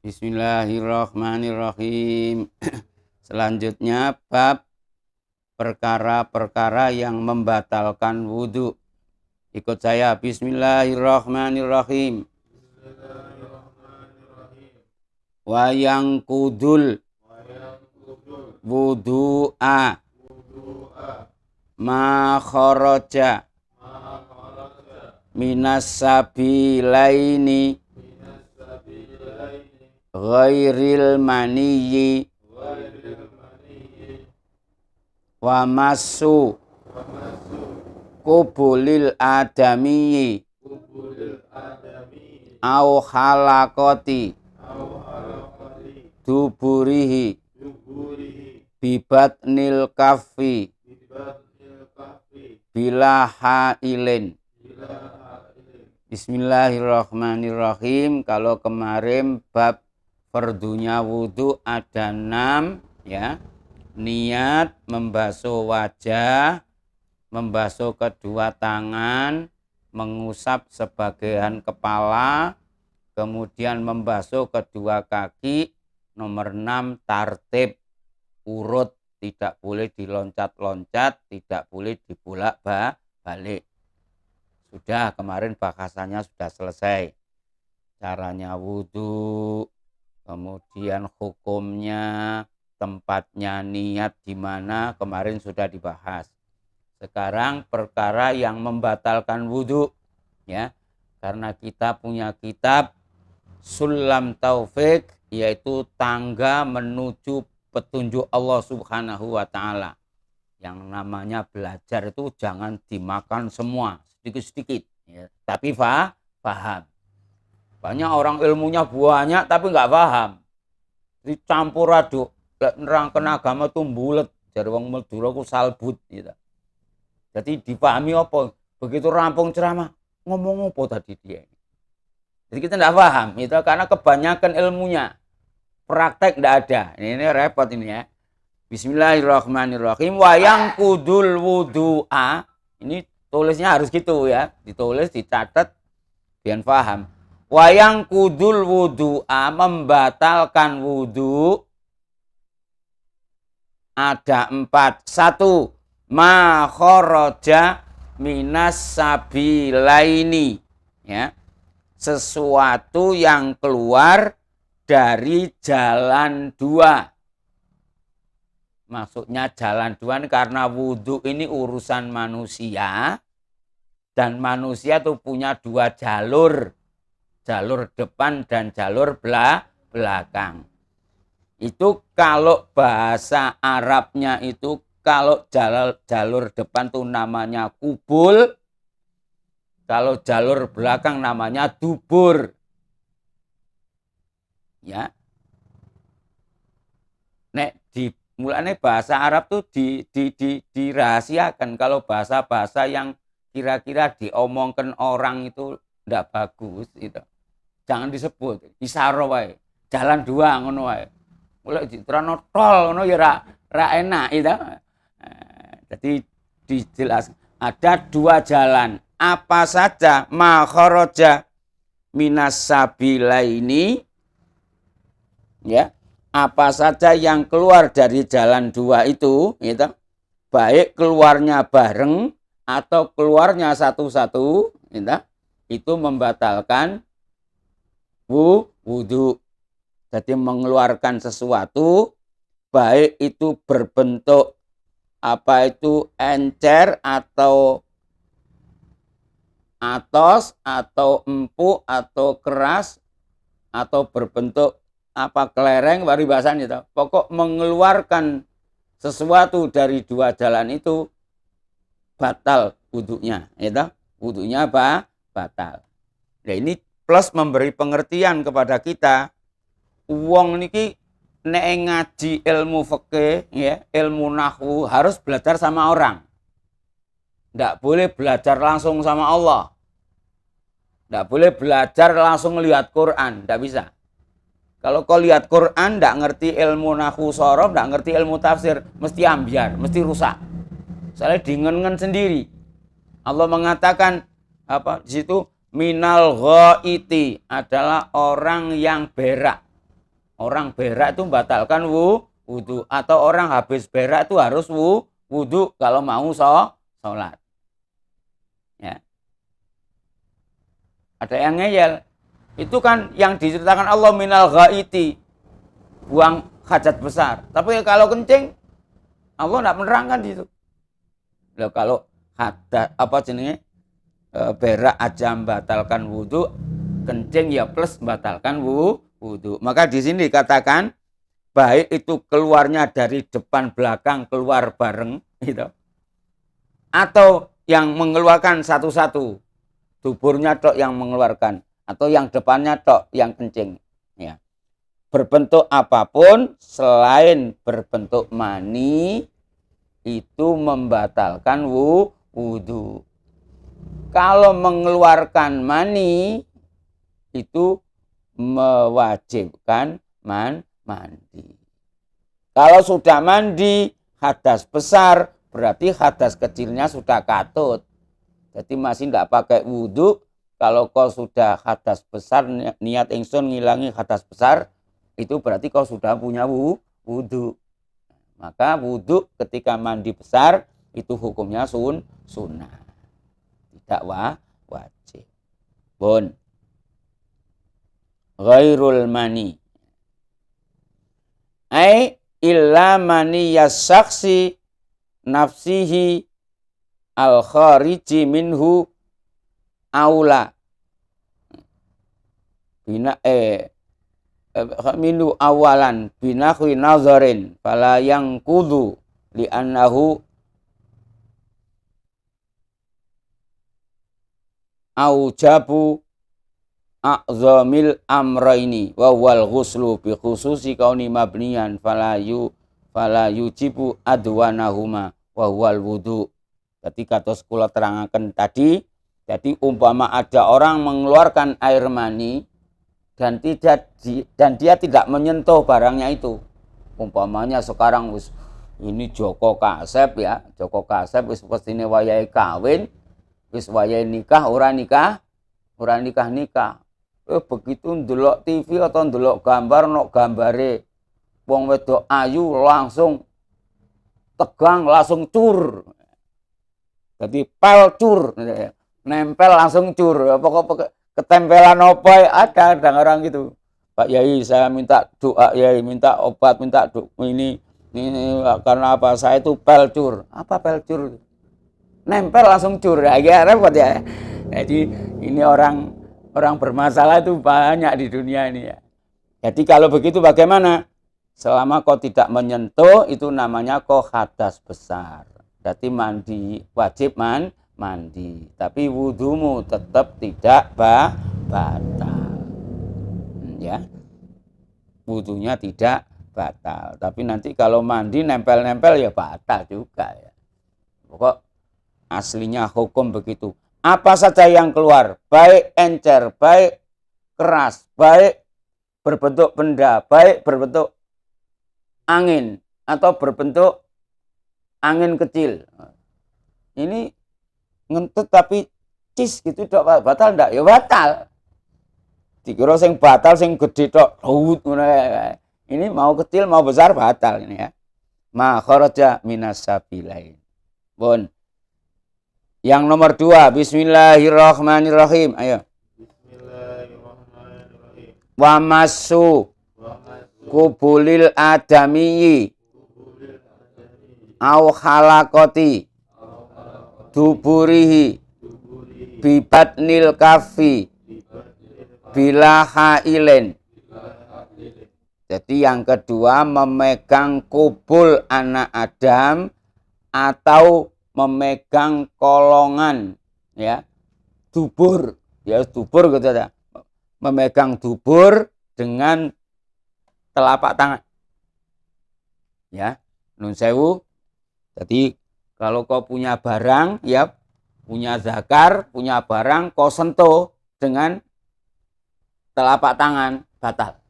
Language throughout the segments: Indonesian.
Bismillahirrahmanirrahim. Selanjutnya bab perkara-perkara yang membatalkan wudhu. Ikut saya. Bismillahirrahmanirrahim. Wayang kudul wudhu'a ma kharaja minas sabilaini ghairil maniyyi wa massu qubulil adamiyyi au halaqati duburihi bibatnil kaffi bila hailin. Bismillahirrahmanirrahim. Kalau kemarin bab fardunya wudhu ada 6 ya. Niat membasuh wajah, membasuh kedua tangan, mengusap sebagian kepala, kemudian membasuh kedua kaki. Nomor 6 tartib urut, tidak boleh diloncat-loncat, tidak boleh dibulak-balik. Sudah kemarin bahasannya sudah selesai. Caranya wudhu, kemudian hukumnya, tempatnya, niat di mana, kemarin sudah dibahas. Sekarang perkara yang membatalkan wudhu, ya, karena kita punya kitab Sulam Taufik, yaitu tangga menuju petunjuk Allah Subhanahu wa Ta'ala. Yang namanya belajar itu jangan dimakan semua, sedikit-sedikit, ya, tapi paham. Banyak orang ilmunya banyak tapi nggak paham. Dicampur aduk, nerangkan agama itu bulet, dari wong Madura ku salbut gitu. Jadi dipahami apa? Begitu rampung ceramah, ngomong apa tadi dia? Jadi kita nggak paham itu karena kebanyakan ilmunya. Praktek nggak ada. Ini repot ini ya. Bismillahirrahmanirrahim. Wayang kudul wudhu'a. Ini tulisnya harus gitu ya. Ditulis, dicatat, biar paham. Wayang kudul wudhu'a, membatalkan wudhu. Ada 4. 1. Ma kharaja minas sabilaini. Ya. Sesuatu yang keluar dari jalan 2. Maksudnya jalan 2 karena wudhu ini urusan manusia. Dan manusia tuh punya 2 jalur. Jalur depan dan jalur belakang. Itu kalau bahasa Arabnya itu, kalau jalur depan tuh namanya kubul. Kalau jalur belakang namanya dubur. Ya. Nek mulanya bahasa Arab tuh dirahasiakan. Kalau bahasa-bahasa yang kira-kira diomongkan orang itu ndak bagus itu. Jangan disebut isaro wae. Jalan 2 ngono wae. Mulai diterano tol ngono ya ra enak itu. Jadi dijelas ada 2 jalan. Apa saja ma kharaja minas sabilaini, ya, apa saja yang keluar dari jalan 2 itu, gitu, baik keluarnya bareng atau keluarnya satu-satu, gitu, itu membatalkan wudhu. Jadi mengeluarkan sesuatu, baik itu berbentuk apa itu encer atau atos atau empuk atau keras atau berbentuk apa kelereng, paribasan itu. Pokok mengeluarkan sesuatu dari 2 jalan itu batal wudhunya, itu. Wudhunya batal. Nah, ini plus memberi pengertian kepada kita. Wong niki nek ngaji ilmu fikih, ya, ilmu nahwu harus belajar sama orang. Nggak boleh belajar langsung sama Allah. Nggak boleh belajar langsung lihat Quran, nggak bisa. Kalau kau lihat Quran, nggak ngerti ilmu nahwu sorof, nggak ngerti ilmu tafsir, mesti ambiar, mesti rusak. Soalnya dingen-ngen sendiri. Allah mengatakan apa di situ? Minal ghaiti adalah orang yang berak. Orang berak itu membatalkan wudu, atau orang habis berak itu harus wudu kalau mau sholat. Ya. Ada yang ngeyel. Itu kan yang diceritakan Allah minal ghaiti, buang hajat besar. Tapi kalau kencing, Allah tidak menerangkan itu. Loh, kalau hadas apa jenenge berak aja membatalkan wudu, kencing ya plus membatalkan wudu. Maka di sini dikatakan baik itu keluarnya dari depan belakang keluar bareng gitu, atau yang mengeluarkan satu-satu, duburnya tok yang mengeluarkan, atau yang depannya tok yang kencing. Ya. Berbentuk apapun selain berbentuk mani itu membatalkan wudu. Kalau mengeluarkan mani itu mewajibkan mandi. Kalau sudah mandi hadas besar berarti hadas kecilnya sudah katut. Jadi masih tidak pakai wudu. Kalau kau sudah hadas besar, niat ingsun ngilangi hadas besar, itu berarti kau sudah punya wudu. Maka wudu ketika mandi besar itu hukumnya sunnah, tidak wajib. Bon. Ghairul mani. Ai illa mani yasaksi nafsihi al khariji minhu aula. Bina minhu awalan binakhi nazarin fala yang kudu li annahu aujabu a'zamil amraini wa wal ghuslu bi khususi kauni mabniyan fala yujibu adwanahuma wa wal wudu. Jadi kados kula terangaken tadi, jadi umpama ada orang mengeluarkan air mani dan dia tidak menyentuh barangnya itu. Umpamanya sekarang wis ini Joko Kasep ya, Joko Kasep wis pestine wayahe kawin, wis wayahe nikah ora nikah. Begitu ndelok TV atau ndelok gambar nok gambare wong wedok ayu langsung tegang, langsung cur. Jadi pel cur, nempel langsung cur. Pokok ketempelan apa ada orang gitu. Pak Yai, saya minta doa, Yai, minta obat, minta ini karena apa? Saya itu pel cur. Apa pel cur? Nempel langsung cur. Ya repot ya. Jadi ini orang bermasalah itu banyak di dunia ini ya. Jadi kalau begitu bagaimana? Selama kau tidak menyentuh itu namanya kau hadas besar. Berarti mandi, wajib mandi. Tapi wudumu tetap tidak batal. Ya. Wudunya tidak batal. Tapi nanti kalau mandi nempel-nempel ya batal juga ya. Pokok aslinya hukum begitu. Apa saja yang keluar, baik encer, baik keras, baik berbentuk benda, baik berbentuk angin atau berbentuk angin kecil. Ini ngentut tapi cis gitu tok batal ndak? Ya batal. Dikira sing batal sing gede tok. Ini mau kecil mau besar batal ini ya. Ma kharaja minas sabilain. Bon. Yang nomor 2, bismillahirrahmanirrahim. Ayo. Bismillahirrahmanirrahim. Wa masu kubulil adamiyyi au halakoti duburihi bibatnil kafi bila hailen. Jadi yang kedua memegang kubul anak Adam atau memegang kolongan ya dubur gitu ya. Memegang dubur dengan telapak tangan. Ya, nun sewu. Jadi kalau kau punya barang, ya punya zakar, punya barang, kau sentuh dengan telapak tangan, batal.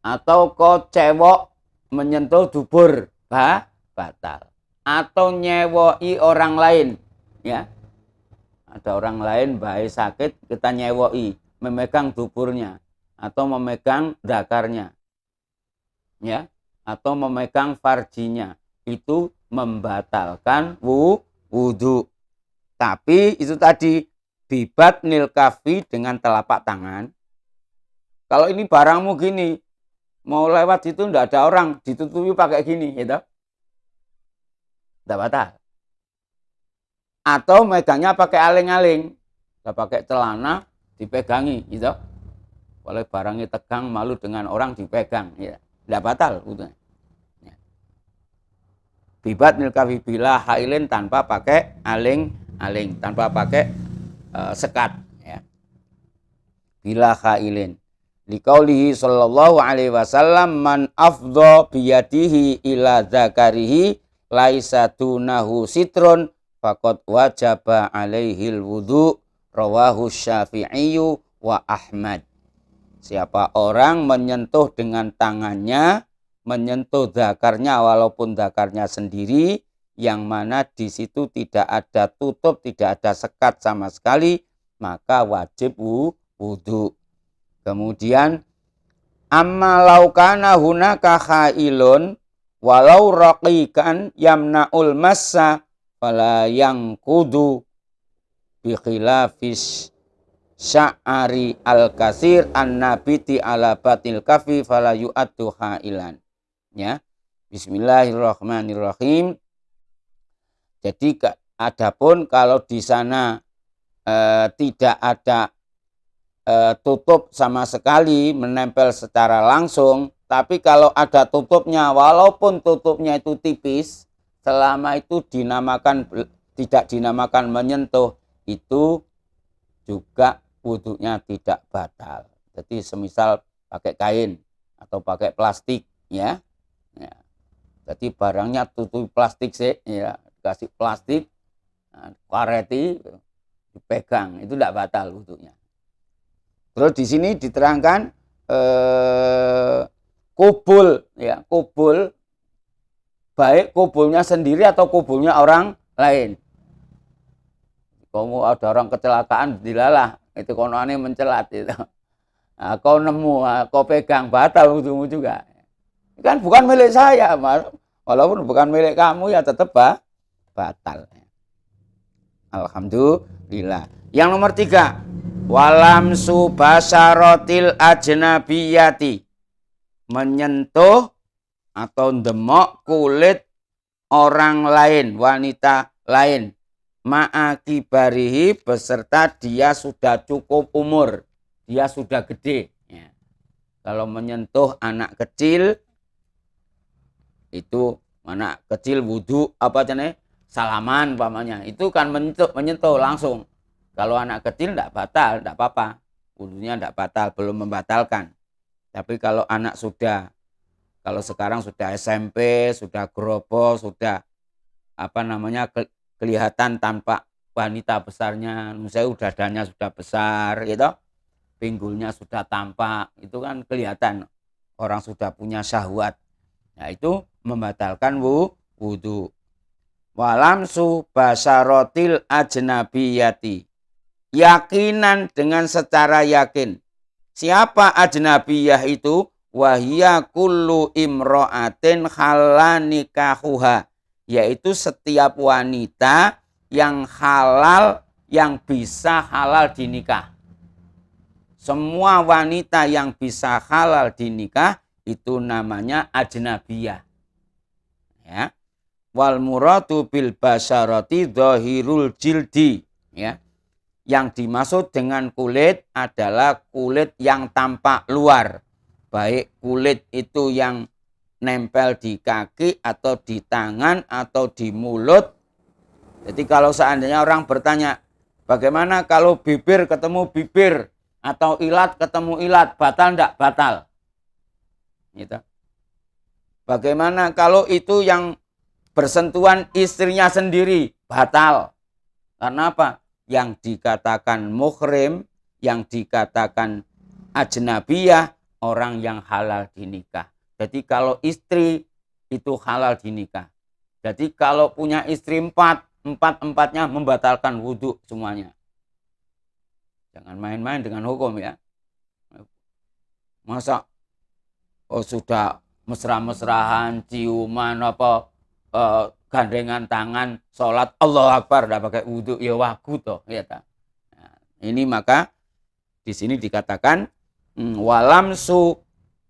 Atau kau cewok menyentuh dubur, batal. Atau nyewoi orang lain, ya. Ada orang lain baik sakit, kita nyewoi, memegang duburnya. atau memegang zakarnya, ya, atau memegang farjinya, itu membatalkan wudu. Tapi itu tadi bibat nil kafi dengan telapak tangan. Kalau ini barangmu gini, mau lewat itu enggak ada orang, ditutupi pakai gini, gitu. Enggak batal. Atau megangnya pakai aling-aling, enggak pakai celana, dipegangi, gitu. Oleh barangnya tegang, malu dengan orang dipegang, ya. Enggak batal wudunya. Bibat nil kafi bila hailin tanpa pakai aling-aling, tanpa pakai sekat, ya. Bila hailin. Liqaulihi sallallahu alaihi wasallam man afdha biyadihi ila zakarihi laisa dunahu sitrun faqad wajaba alaihil wudu, rawahu Syafi'i wa Ahmad. Siapa orang menyentuh dengan tangannya, menyentuh zakarnya walaupun zakarnya sendiri, yang mana di situ tidak ada tutup, tidak ada sekat sama sekali, maka wajib wudu. Kemudian amma laukana hunaka khailun walau raqiqan yamna'ul massa fala yang kudu bi khilafis sya'ari al-kasir an-nabiti ala batil kafi fala yu'addu hailan, ya. Bismillahirrahmanirrahim. Jadi adapun kalau di sana tidak ada tutup sama sekali menempel secara langsung, tapi kalau ada tutupnya walaupun tutupnya itu tipis, selama itu tidak dinamakan menyentuh, itu juga wudunya tidak batal. Jadi semisal pakai kain atau pakai plastik, ya. Jadi barangnya tutup plastik sih, ya, kasih plastik, kareti, dipegang, itu tidak batal wudunya. Terus di sini diterangkan kubul, ya, kubul, baik kubulnya sendiri atau kubulnya orang lain. Kamu ada orang kecelakaan, dilalah, itu kononnya mencelat itu. Nah, kau nemu, kau pegang, batal wudumu juga. Kan bukan milik saya, walaupun bukan milik kamu ya tetap batal. Alhamdulillah. Yang nomor 3, walamsu basarotil ajnabiyati, menyentuh atau ndemok kulit orang lain, wanita lain, ma'akibarihi, beserta dia sudah cukup umur, dia sudah gede, ya. Kalau menyentuh anak kecil, itu anak kecil wudu salaman pamannya, itu kan menyentuh langsung. Kalau anak kecil tidak batal, tidak apa-apa, wudunya tidak batal, belum membatalkan. Tapi kalau anak kalau sekarang sudah SMP, sudah gerobol, sudah kelihatan tanpa wanita besarnya, misalnya dadanya sudah besar, gitu, pinggulnya sudah tampak, itu kan kelihatan orang sudah punya syahwat. Nah, itu membatalkan wudu. Walamsu basarotil ajnabiyati, yakinan, dengan secara yakin. Siapa ajnabiyah itu? Wahia kullu imro'atin halanikahuha, yaitu setiap wanita yang halal, yang bisa halal dinikah. Semua wanita yang bisa halal dinikah itu namanya ajnabiyah, ya. Wal muradu bil basyarati dhahirul jildi, ya. Yang dimaksud dengan kulit adalah kulit yang tampak luar, baik kulit itu yang nempel di kaki atau di tangan atau di mulut. Jadi kalau seandainya orang bertanya, bagaimana kalau bibir ketemu bibir atau ilat ketemu ilat, batal enggak? Batal. Gitu. Bagaimana kalau itu yang bersentuhan istrinya sendiri? Batal. Karena apa? Yang dikatakan muhrim, yang dikatakan ajnabiyah, orang yang halal dinikah. Jadi kalau istri itu halal dinikah. Jadi kalau punya istri empat-empatnya membatalkan wudu semuanya. Jangan main-main dengan hukum, ya. Masa sudah mesra-mesrahan, ciuman apa gandengan tangan, sholat Allahu Akbar tidak pakai wudhu, ya wagu toh, ya ta. Nah, ini maka di sini dikatakan walamsu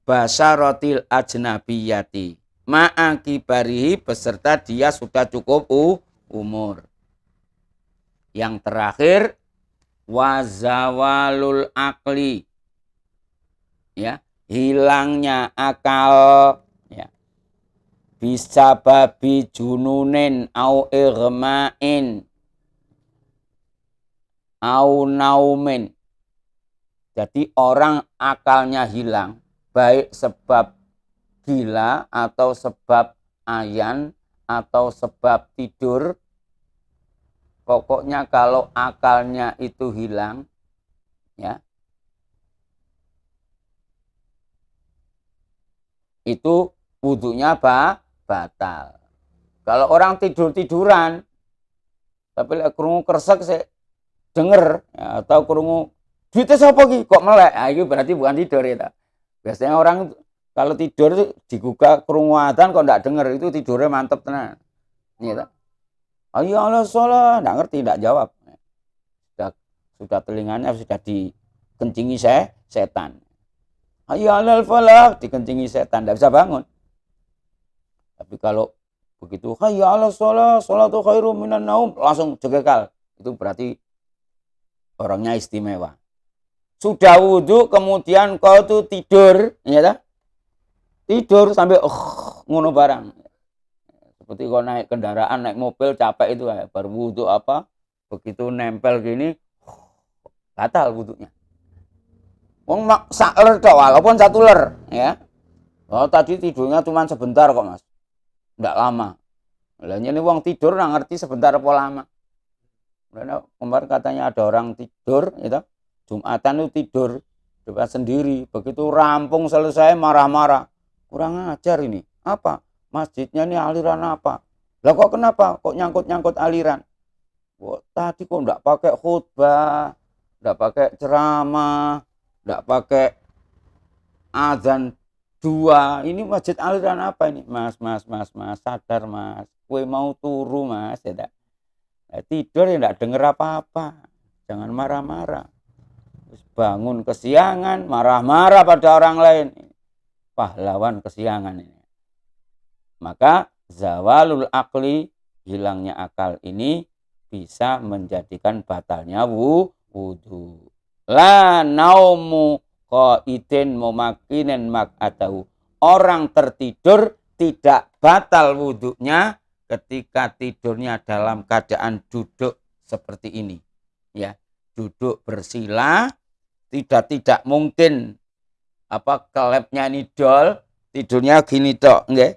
basarotil ajnabiyati ma'akibarihi beserta dia sudah cukup umur. Yang terakhir wazawalul akli, ya, hilangnya akal, ya, bisa babi jununin au irmain au naumin. Jadi orang akalnya hilang baik sebab gila atau sebab ayan atau sebab tidur. Pokoknya kalau akalnya itu hilang, ya, itu wudhunya batal. Kalau orang tidur-tiduran, tapi krungu kresek saya denger, ya, atau krungu duitnya siapa ki kok melek, nah, itu berarti bukan tidur ya. Biasanya orang kalau tidur itu digugah krungu adzan kok enggak denger, itu tidurnya mantep tenan. Ya, ayo Allah sholat, enggak ngerti, enggak jawab. Sudah telinganya sudah dikencingi setan. Ayo Allah falah, dikencingi setan, enggak bisa bangun. Tapi kalau begitu, hayya 'alas shalah, sholatu khairum minan naum, langsung jegekal. Itu berarti orangnya istimewa. Sudah wudhu kemudian kau tuh tidur, ya tak? Tidur sampai ngono barang. Seperti kau naik kendaraan, naik mobil capek itu ya, baru wudhu apa? Begitu nempel gini, batal wudhunya. Wong sak ler tok, walaupun 1 ler, ya. Oh, tadi tidurnya cuma sebentar kok, Mas. Enggak lama. Lah ini wong tidur nggak ngerti sebentar apa lama. Karena kemarin katanya ada orang tidur, itu Jumatan itu tidur coba sendiri. Begitu rampung selesai marah-marah. Kurang ajar ini. Apa? Masjidnya ini aliran apa? Lah kok kenapa? Kok nyangkut-nyangkut aliran? Kok tadi kok enggak pakai khutbah, enggak pakai ceramah, enggak pakai azan 2. Ini masjid aliran apa ini? Mas, sadar Mas. Kue mau turu Mas, ya tak? Nah, tidur ya enggak denger apa-apa. Jangan marah-marah. Bangun kesiangan, marah-marah pada orang lain. Pahlawan kesiangan ini. Maka zawalul akli, hilangnya akal ini bisa menjadikan batalnya wudhu. La naumu qaidin mumakinin mak'atahu. Orang tertidur tidak batal wudhunya ketika tidurnya dalam keadaan duduk seperti ini. Ya, duduk bersila, tidak mungkin apa kelepnya nidol, tidurnya gini tok, nggih.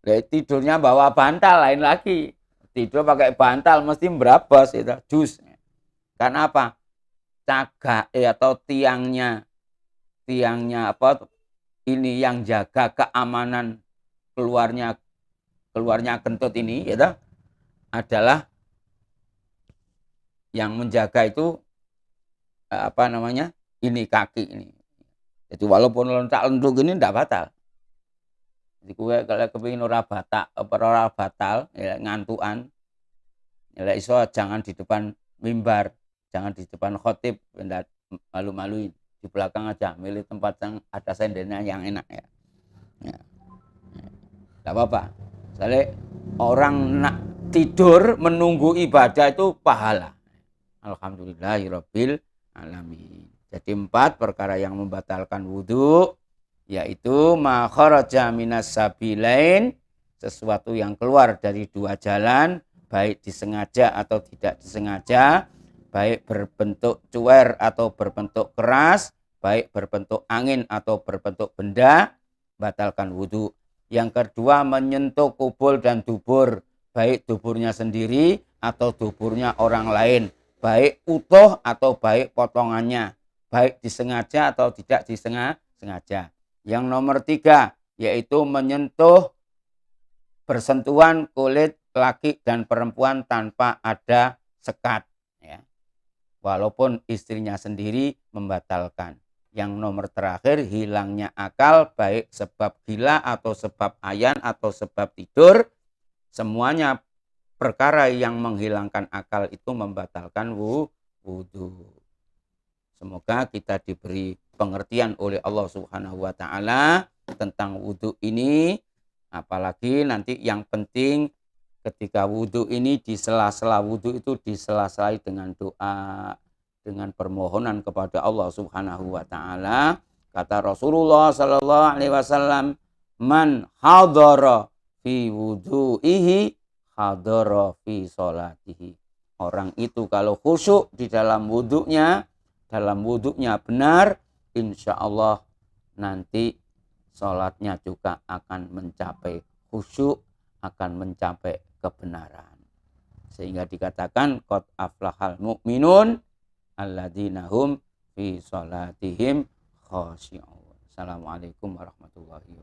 Tidurnya bawa bantal lain lagi. Tidur pakai bantal mesti berabas itu, jus. Karena apa? Cagak atau tiangnya apa ini yang jaga keamanan keluarnya kentut ini, ya, adalah yang menjaga itu apa namanya, ini kaki ini. Jadi walaupun loncat lenduk ini tidak batal. Jadi kue kalau kepingin ora batal, ya, ngantuan, ya iso jangan di depan mimbar, jangan di depan khotib, tidak malu-maluin, di belakang aja, milih tempat yang ada sendernya yang enak ya. Tidak apa-apa. Soalnya orang nak tidur menunggu ibadah itu pahala. Alhamdulillahirabbil alamin. Jadi 4 perkara yang membatalkan wudhu, yaitu ma kharaja minas sabilain, sesuatu yang keluar dari 2 jalan, baik disengaja atau tidak disengaja, baik berbentuk cuer atau berbentuk keras, baik berbentuk angin atau berbentuk benda, batalkan wudhu. Yang kedua, menyentuh kubul dan dubur, baik duburnya sendiri atau duburnya orang lain, baik utuh atau baik potongannya, baik disengaja atau tidak disengaja. Yang nomor 3, yaitu menyentuh bersentuhan kulit laki dan perempuan tanpa ada sekat, ya. Walaupun istrinya sendiri membatalkan. Yang nomor terakhir hilangnya akal, baik sebab gila atau sebab ayan atau sebab tidur. Semuanya perkara yang menghilangkan akal itu membatalkan wudu. Semoga kita diberi pengertian oleh Allah Subhanahu wa taala tentang wudu ini. Apalagi nanti yang penting ketika wudu ini, di sela-sela wudu itu disela-selai dengan doa, dengan permohonan kepada Allah Subhanahu wa taala. Kata Rasulullah sallallahu alaihi wasallam, "Man hadara fi wudu'ihi hadara fi sholatihi." Orang itu kalau khusyuk di dalam wudunya benar, insya Allah nanti sholatnya juga akan mencapai khusyuk, akan mencapai kebenaran. Sehingga dikatakan qad aflahal mu'minun alladzina hum fi sholatihim khashi'un. Assalamualaikum warahmatullahi wabarakatuh.